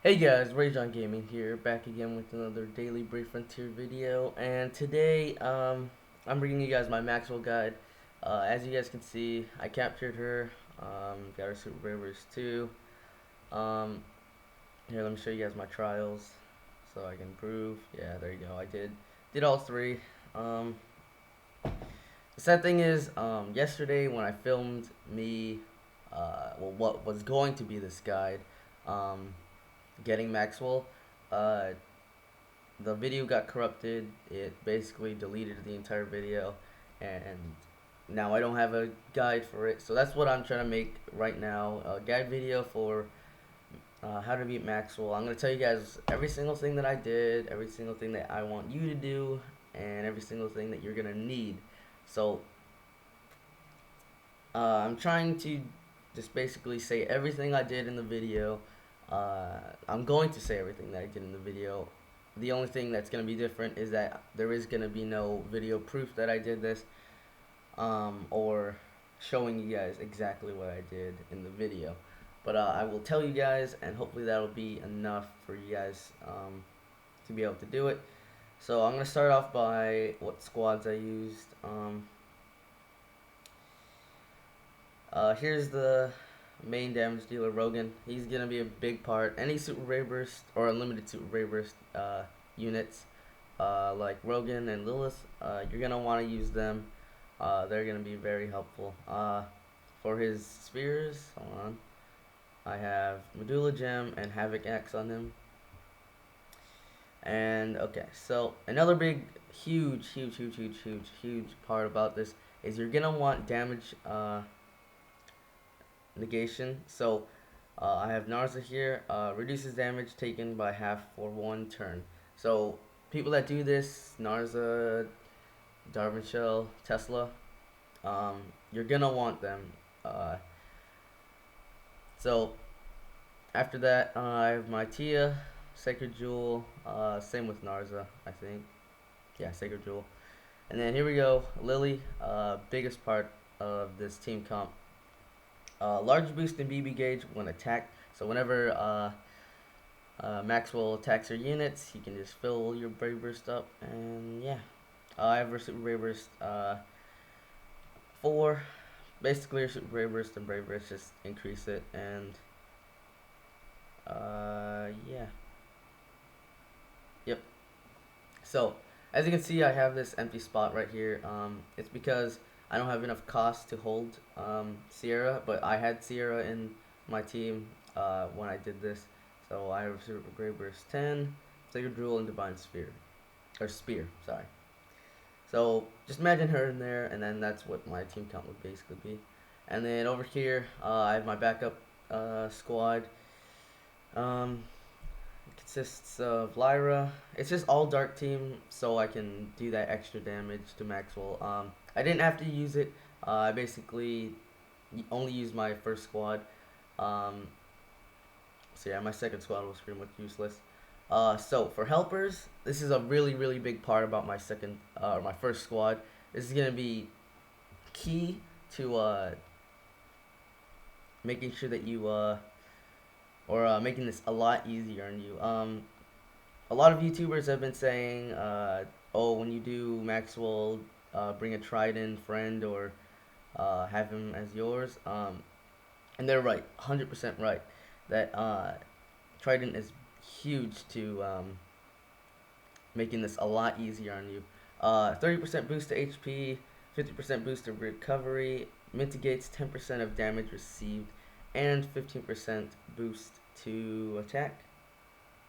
Hey guys, Rage on Gaming here, back again with another Daily Brave Frontier video, and today I'm bringing you guys my Maxwell guide. As you guys can see, I captured her, got her Super Bravers too. Um, Here, let me show you guys my trials, so I can prove. Yeah, there you go. I did all three. Um, the sad thing is, yesterday when I filmed me, what was going to be this guide, um, getting Maxwell. Uh, the video got corrupted. It basically deleted the entire video, and now I don't have a guide for it. So that's what I'm trying to make right now, a guide video for how to beat Maxwell. I'm going to tell you guys every single thing that I did, every single thing that I want you to do, and every single thing that you're going to need. So I'm trying to just basically say everything I did in the video. I'm going to say everything that I did in the video. The only thing that's going to be different is that there is going to be no video proof that I did this, or showing you guys exactly what I did in the video. But I will tell you guys, and hopefully that'll be enough for you guys to be able to do it. So I'm going to start off by what squads I used. Here's the main damage dealer, Rogan. He's gonna be a big part. Any Super Ray Burst or unlimited Super Ray Burst units, like Rogan and Lilith, you're gonna want to use them. They're gonna be very helpful. For his spears, hold on. I have Medulla Gem and Havoc Axe on him. And okay, so another big, huge part about this is you're gonna want damage negation. So I have Narza here, reduces damage taken by half for one turn. So people that do this, Narza, Darwin Shell, Tesla, you're gonna want them. Uh, so after that, I have my Tia, Sacred Jewel, same with Narza, I think. Yeah, Sacred Jewel. And then here we go, Lily, biggest part of this team comp. Large boost in BB gauge when attacked. So whenever Maxwell attacks your units, he can just fill your Brave Burst up. And yeah, I have Super Brave Burst 4. Basically, your Super Brave Burst and Brave Burst just increase it. And yeah. Yep. So as you can see, I have this empty spot right here. It's because I don't have enough cost to hold Sierra, but I had Sierra in my team when I did this. So I have Super Grey Burst 10, Sacred Jewel, and Divine Sphere. Or Spear, sorry. So just imagine her in there, and then that's what my team count would basically be. And then over here, I have my backup squad. Um, Consists of Lyra. It's just all dark team, so I can do that extra damage to Maxwell. I didn't have to use it. I basically only used my first squad. Um, so yeah, my second squad was pretty much useless. So for helpers, this is a really big part about my my first squad. This is gonna be key to making sure that you or making this a lot easier on you. A lot of YouTubers have been saying, oh, when you do Maxwell, bring a Trident friend or have him as yours. And they're right, 100% right. That Trident is huge to making this a lot easier on you. 30% boost to HP, 50% boost to recovery, mitigates 10% of damage received, and 15% boost to attack,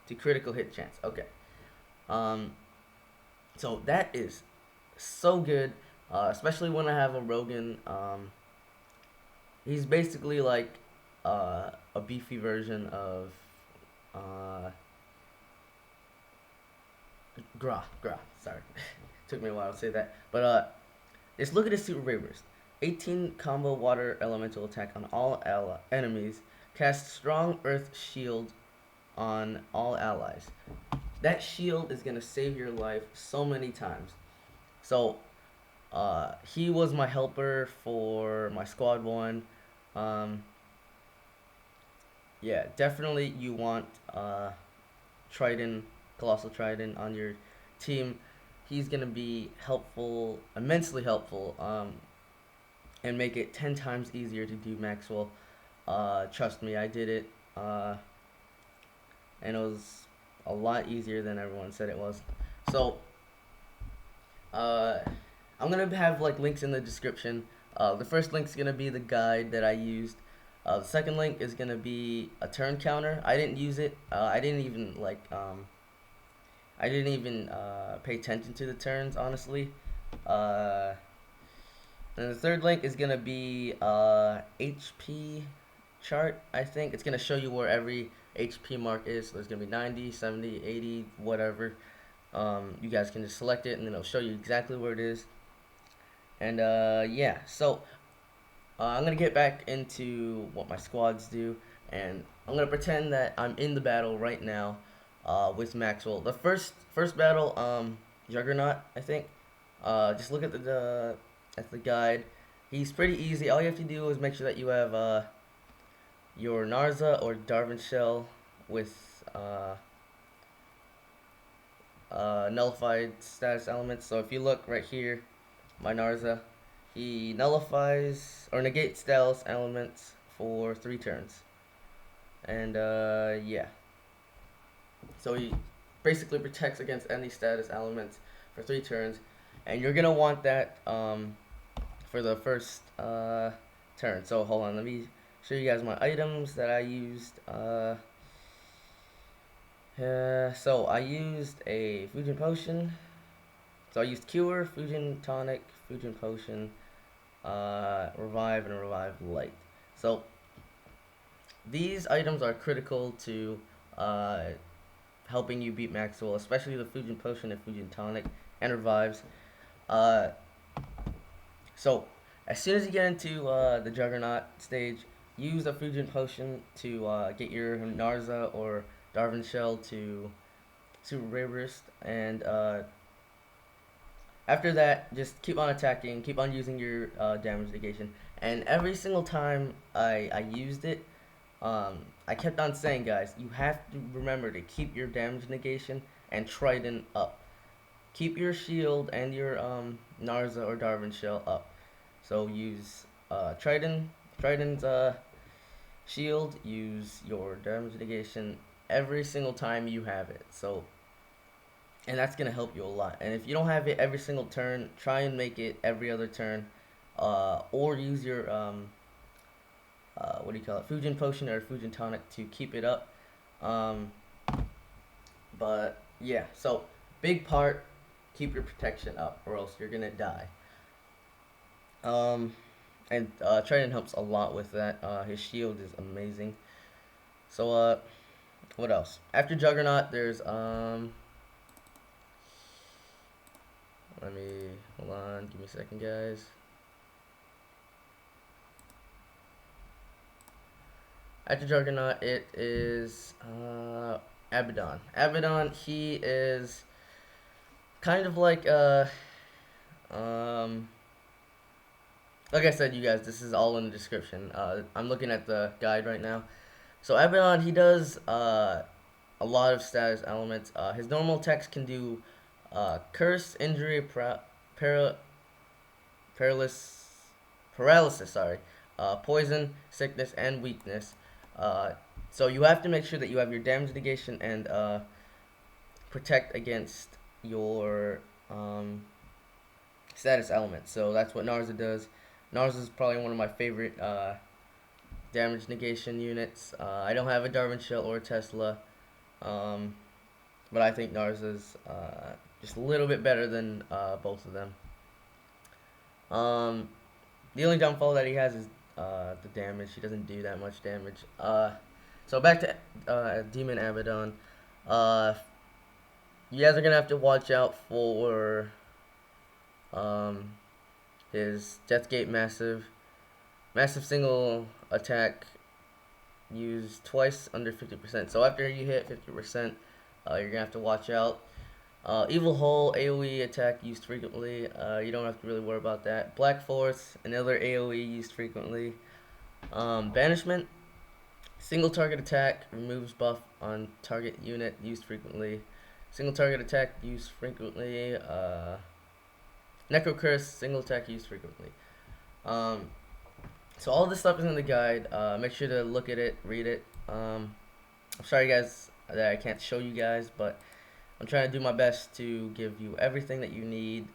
to critical hit chance. Okay. Um, so that is so good, especially when I have a Rogan. He's basically like a beefy version of uh, Gra. Sorry, took me a while to say that. But just look at his Super Brave Burst. 18 combo water elemental attack on all enemies. Cast strong earth shield on all allies. That shield is gonna save your life so many times. So he was my helper for my squad one. Um, yeah, definitely you want Trident, Colossal Trident on your team. He's gonna be helpful, immensely helpful, and make it 10 times easier to do Maxwell. Trust me, I did it, and it was a lot easier than everyone said it was. So, uh, I'm gonna have like links in the description. The first link is gonna be the guide that I used. The second link is gonna be a turn counter. I didn't use it. I didn't even pay attention to the turns, honestly. Uh, and the third link is gonna be HP chart. I think it's gonna show you where every HP mark is. So there's gonna be 90, 70, 80, whatever. You guys can just select it, and then it'll show you exactly where it is. And yeah, so I'm gonna get back into what my squads do, and I'm gonna pretend that I'm in the battle right now with Maxwell. The first battle, Juggernaut, I think. Just look at the guide. He's pretty easy. All you have to do is make sure that you have your Narza or Darwin Shell with nullified status elements. So if you look right here, my Narza, he nullifies or negates status elements for 3 turns. And yeah. So he basically protects against any status elements for 3 turns. And you're going to want that for the first turn. So hold on, let me show you guys my items that I used. So I used a Fusion Potion. So I used Cure, Fusion Tonic, Fusion Potion, Revive, and Revive Light. So these items are critical to helping you beat Maxwell, especially the Fusion Potion and Fusion Tonic and Revives. So as soon as you get into the Juggernaut stage, use the Fusion Potion to get your Narza or Darwin Shell to Super Rare Burst, and after that, just keep on attacking, keep on using your damage negation. And every single time I used it, I kept on saying, guys, you have to remember to keep your damage negation and Trident up. Keep your shield and your Narza or Darwin Shell up. So use Trident's shield, use your damage negation every single time you have it. So, and that's gonna help you a lot. And if you don't have it every single turn, try and make it every other turn, or use your what do you call it, Fusion Potion or Fusion Tonic to keep it up. But yeah, so big part, keep your protection up, or else you're gonna die. And Trident helps a lot with that. His shield is amazing. So what else? After Juggernaut, there's let me hold on. Give me a second, guys. After Juggernaut, it is Abaddon. Abaddon, he is kind of like like I said, you guys, this is all in the description. I'm looking at the guide right now. So Abaddon, he does a lot of status elements. His normal attacks can do curse, injury, paralysis, sorry, poison, sickness, and weakness. So you have to make sure that you have your damage negation and protect against your status elements. So that's what Narza does. Narza is probably one of my favorite damage negation units. I don't have a Darwin Shell or a Tesla, but I think Narza's just a little bit better than both of them. The only downfall that he has is the damage. He doesn't do that much damage. So back to Demon Abaddon. You guys are gonna have to watch out for his Deathgate Massive single attack used twice under 50%. So after you hit 50%, you're gonna have to watch out. Evil Hole, AoE attack used frequently. You don't have to really worry about that. Black Force, another AoE used frequently. Banishment, Single target attack removes buff on target unit used frequently. Single target attack used frequently. Necro Curse, single attack used frequently. Um, so all this stuff is in the guide. Make sure to look at it, read it. I'm sorry guys that I can't show you guys, but I'm trying to do my best to give you everything that you need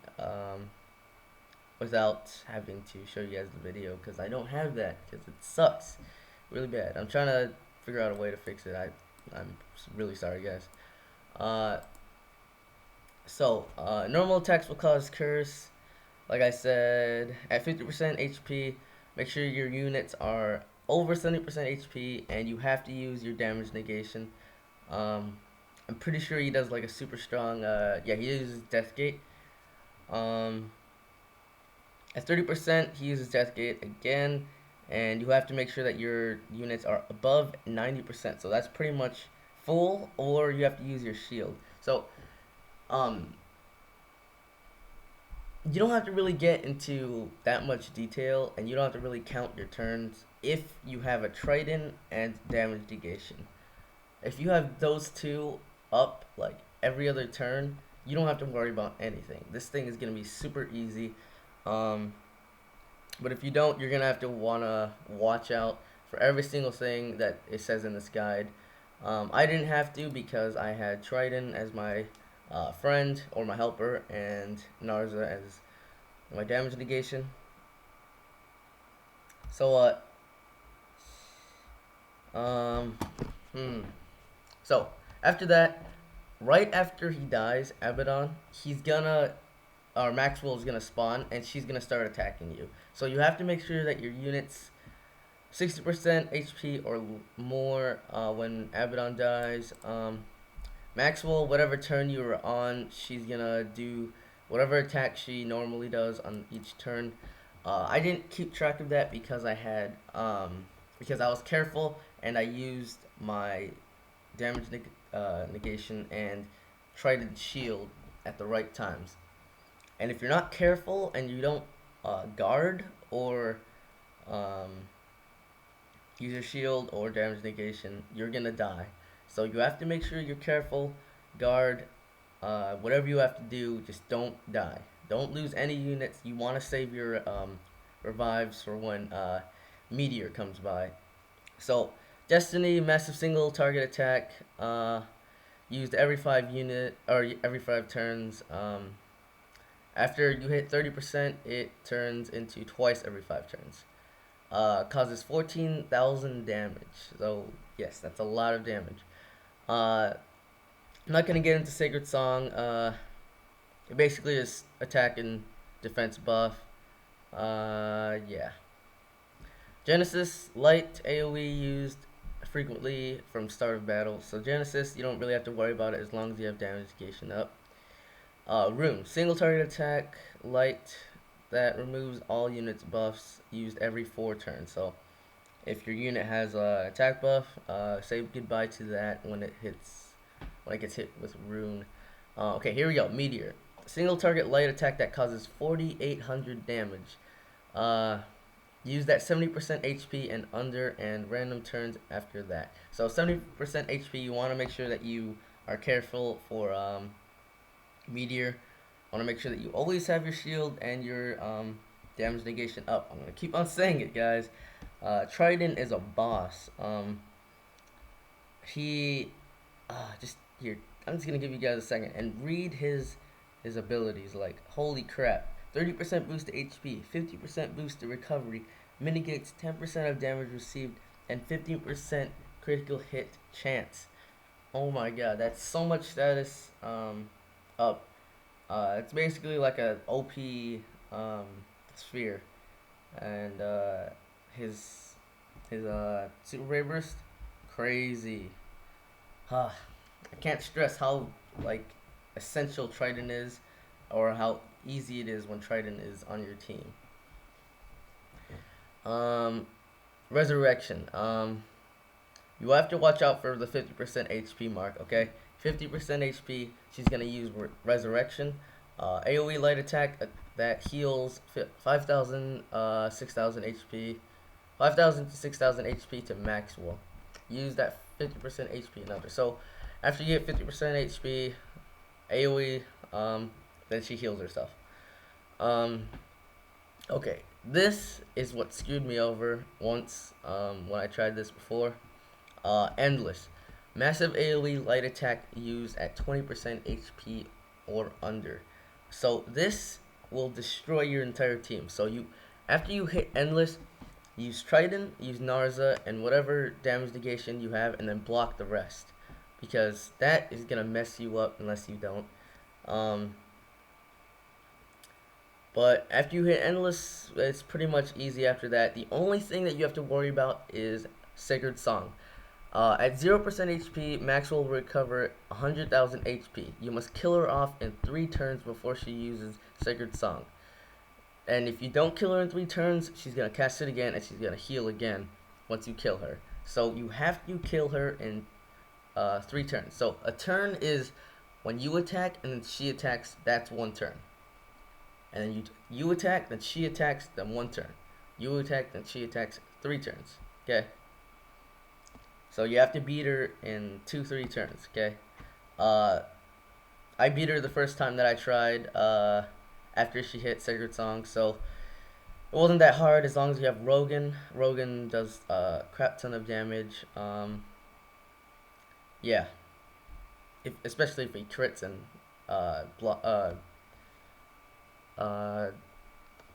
without having to show you guys the video, because I don't have that, because it sucks really bad. I'm trying to figure out a way to fix it. I'm really sorry guys. Normal attacks will cause curse. Like I said, at 50% HP, make sure your units are over 70% HP, and you have to use your damage negation. I'm pretty sure he does like a super strong, yeah, he uses Deathgate. At 30%, he uses Deathgate again, and you have to make sure that your units are above 90%. So that's pretty much full, or you have to use your shield. So, you don't have to really get into that much detail, and you don't have to really count your turns if you have a Trident and damage negation. If you have those two up like every other turn, you don't have to worry about anything. This thing is gonna be super easy. But if you don't, you're gonna have to wanna watch out for every single thing that it says in this guide. I didn't have to because I had Trident as my friend or my helper, and Narza as my damage negation. So So after that, right after he dies, Abaddon, or Maxwell is gonna spawn, and she's gonna start attacking you. So you have to make sure that your units 60% HP or more when Abaddon dies. Maxwell, whatever turn you were on, she's gonna do whatever attack she normally does on each turn. I didn't keep track of that because because I was careful and I used my damage negation and Trident shield at the right times. And if you're not careful and you don't guard or use your shield or damage negation, you're gonna die. So you have to make sure you're careful, guard, whatever you have to do, just don't die. Don't lose any units. You want to save your revives for when Meteor comes by. So Destiny, massive single target attack, used every 5 turns. After you hit 30%, it turns into twice every 5 turns. Causes 14,000 damage. So yes, that's a lot of damage. I'm not gonna get into Sacred Song. It basically is attack and defense buff. Yeah. Genesis, light AoE used frequently from start of battle. So Genesis, you don't really have to worry about it as long as you have damage negation up. Rune, single target attack, light, that removes all units buffs used every 4 turns. So if your unit has a attack buff, say goodbye to that when it gets hit with Rune. Okay, here we go. Meteor, single target light attack that causes 4,800 damage. Use that 70% HP and under, and random turns after that. So 70% HP, you want to make sure that you are careful for Meteor. Want to make sure that you always have your shield and your damage negation up. I'm going to keep on saying it, guys. Trident is a boss. Just here, I'm just going to give you guys a second and read his abilities. Like, holy crap. 30% boost to HP, 50% boost to recovery, mitigates 10% of damage received, and 15% critical hit chance. Oh my god, that's so much status up. It's basically like a OP sphere, and his super ray burst, crazy. I can't stress how like essential Trident is, or how easy it is when Trident is on your team. Resurrection. You have to watch out for the 50% HP mark, okay? 50% HP, she's going to use Resurrection. AoE light attack that heals 5,000, 6,000 HP. 5,000 to 6,000 HP to Maxwell. use that 50% HP another. So after you get 50% HP, AoE, then she heals herself. Um, okay, this is what screwed me over once when I tried this before. Endless. Massive AoE light attack used at 20% HP or under. So this will destroy your entire team. So after you hit Endless, use Trident, use Narza, and whatever damage negation you have, and then block the rest. Because that is going to mess you up unless you don't. But after you hit Endless, it's pretty much easy after that. The only thing that you have to worry about is Sacred Song. At 0% HP, Maxwell will recover 100,000 HP. You must kill her off in 3 turns before she uses Sacred Song. And if you don't kill her in 3 turns, she's going to cast it again and she's going to heal again once you kill her. So you have to kill her in 3 turns. So a turn is when you attack and then she attacks, that's 1 turn. And then you attack, then she attacks, then 1 turn. You attack, then she attacks, 3 turns. Okay? So you have to beat her in 2-3 turns, okay? I beat her the first time that I tried after she hit Sacred Song, so it wasn't that hard as long as you have Rogan. Rogan does a crap ton of damage. Yeah. Especially if he crits and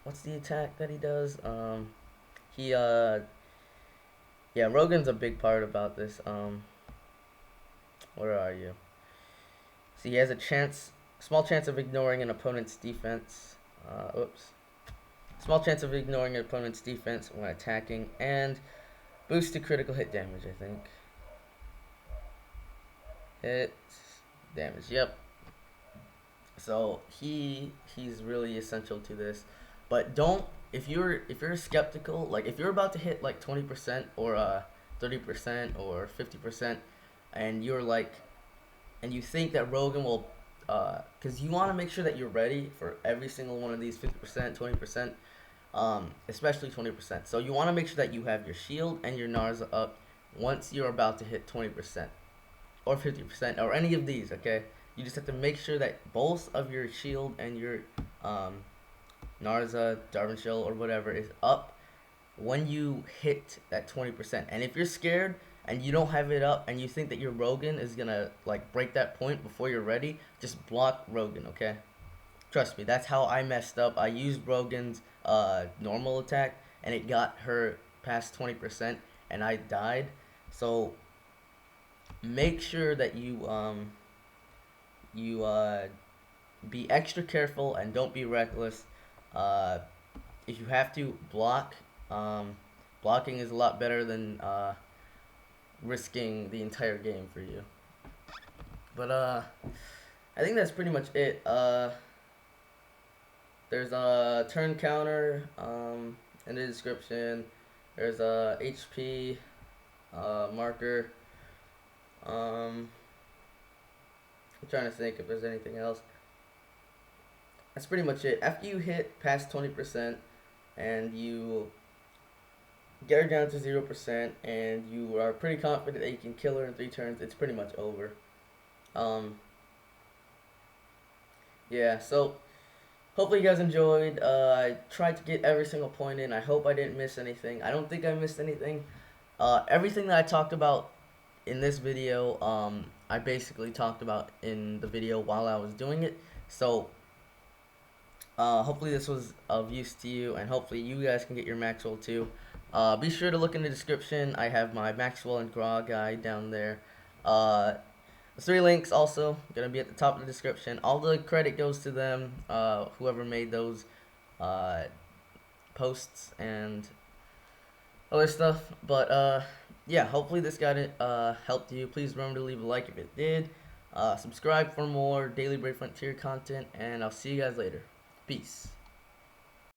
what's the attack that he does? Yeah, Rogan's a big part about this. Where are you? So he has a small chance of ignoring an opponent's defense. Small chance of ignoring an opponent's defense when attacking, and boost to critical hit damage, I think. Hit damage, yep. So he's really essential to this. But if you're skeptical, like if you're about to hit like 20% or 30% or 50%, and you think that Rogan will, because you want to make sure that you're ready for every single one of these 50%, 20%, especially 20%. So you want to make sure that you have your shield and your Narza up once you're about to hit 20% or 50% or any of these. Okay, you just have to make sure that both of your shield and your Narza, Darwin Shell, or whatever is up when you hit that 20%. And if you're scared and you don't have it up and you think that your Rogan is gonna like break that point before you're ready, just block Rogan, okay? Trust me, that's how I messed up. I used Rogan's normal attack and it got her past 20% and I died. So make sure that you be extra careful and don't be reckless. If you have to block, blocking is a lot better than risking the entire game for you. But I think that's pretty much it. There's a turn counter in the description. There's a HP marker. I'm trying to think if there's anything else. That's pretty much it. After you hit past 20% and you get her down to 0% and you are pretty confident that you can kill her in 3 turns, it's pretty much over. Yeah, so hopefully you guys enjoyed. I tried to get every single point in. I hope I didn't miss anything. I don't think I missed anything. Everything that I talked about in this video, I basically talked about in the video while I was doing it. So hopefully this was of use to you, and hopefully you guys can get your Maxwell too. Be sure to look in the description. I have my Maxwell and Grog guide down there. The 3 links also going to be at the top of the description. All the credit goes to them, whoever made those posts and other stuff. But yeah, hopefully this guide helped you. Please remember to leave a like if it did. Subscribe for more Daily Brave Frontier content, and I'll see you guys later. Peace.